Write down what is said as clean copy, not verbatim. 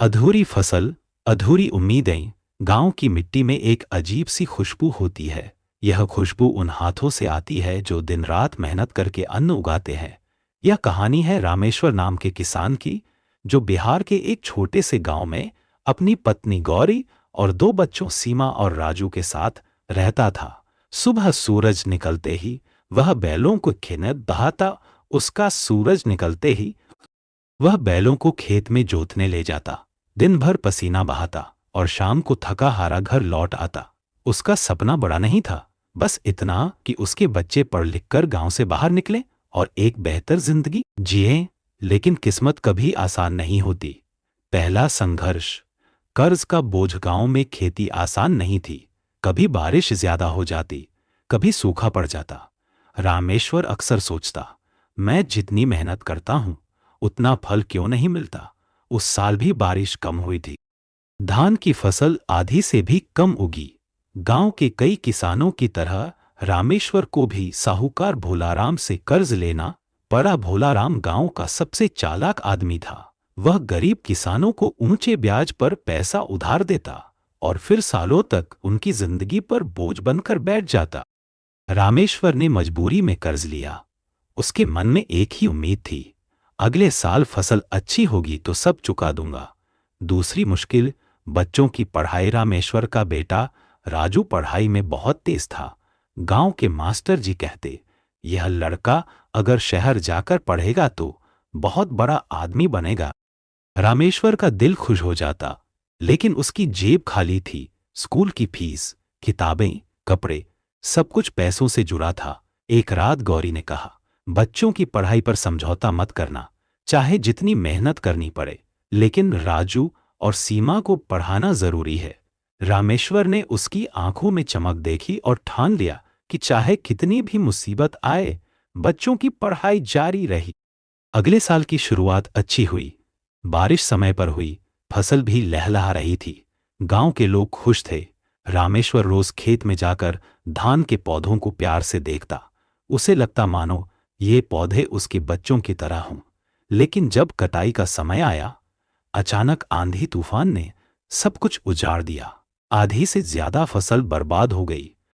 अधूरी फसल, अधूरी उम्मीदें। गांव की मिट्टी में एक अजीब सी खुशबू होती है। यह खुशबू उन हाथों से आती है जो दिन रात मेहनत करके अन्न उगाते हैं। यह कहानी है रामेश्वर नाम के किसान की, जो बिहार के एक छोटे से गांव में अपनी पत्नी गौरी और दो बच्चों सीमा और राजू के साथ रहता था। सुबह सूरज निकलते ही वह बैलों को खेत दहाता। उसका सूरज निकलते ही वह बैलों को खेत में जोतने ले जाता। दिन भर पसीना बहाता और शाम को थका हारा घर लौट आता। उसका सपना बड़ा नहीं था, बस इतना कि उसके बच्चे पढ़ लिख कर गांव से बाहर निकले और एक बेहतर जिंदगी जिए। लेकिन किस्मत कभी आसान नहीं होती। पहला संघर्ष, कर्ज का बोझ। गांव में खेती आसान नहीं थी। कभी बारिश ज्यादा हो जाती, कभी सूखा पड़ जाता। रामेश्वर अक्सर सोचता, मैं जितनी मेहनत करता हूं उतना फल क्यों नहीं मिलता। उस साल भी बारिश कम हुई थी। धान की फसल आधी से भी कम उगी। गांव के कई किसानों की तरह रामेश्वर को भी साहूकार भोलाराम से कर्ज लेना पड़ा। भोलाराम गांव का सबसे चालाक आदमी था। वह गरीब किसानों को ऊंचे ब्याज पर पैसा उधार देता और फिर सालों तक उनकी जिंदगी पर बोझ बनकर बैठ जाता। रामेश्वर ने मजबूरी में कर्ज लिया। उसके मन में एक ही उम्मीद थी, अगले साल फसल अच्छी होगी तो सब चुका दूंगा। दूसरी मुश्किल, बच्चों की पढ़ाई। रामेश्वर का बेटा राजू पढ़ाई में बहुत तेज था। गांव के मास्टर जी कहते, यह लड़का अगर शहर जाकर पढ़ेगा तो बहुत बड़ा आदमी बनेगा। रामेश्वर का दिल खुश हो जाता, लेकिन उसकी जेब खाली थी। स्कूल की फीस, किताबें, कपड़े, सब कुछ पैसों से जुड़ा था। एक रात गौरी ने कहा, बच्चों की पढ़ाई पर समझौता मत करना, चाहे जितनी मेहनत करनी पड़े, लेकिन राजू और सीमा को पढ़ाना जरूरी है। रामेश्वर ने उसकी आंखों में चमक देखी और ठान लिया कि चाहे कितनी भी मुसीबत आए, बच्चों की पढ़ाई जारी रही। अगले साल की शुरुआत अच्छी हुई। बारिश समय पर हुई, फसल भी लहलहा रही थी। गांव के लोग खुश थे। रामेश्वर रोज खेत में जाकर धान के पौधों को प्यार से देखता। उसे लगता मानो ये पौधे उसके बच्चों की तरह हों। लेकिन जब कटाई का समय आया, अचानक आंधी तूफान ने सब कुछ उजाड़ दिया। आधी से ज्यादा फसल बर्बाद हो गई।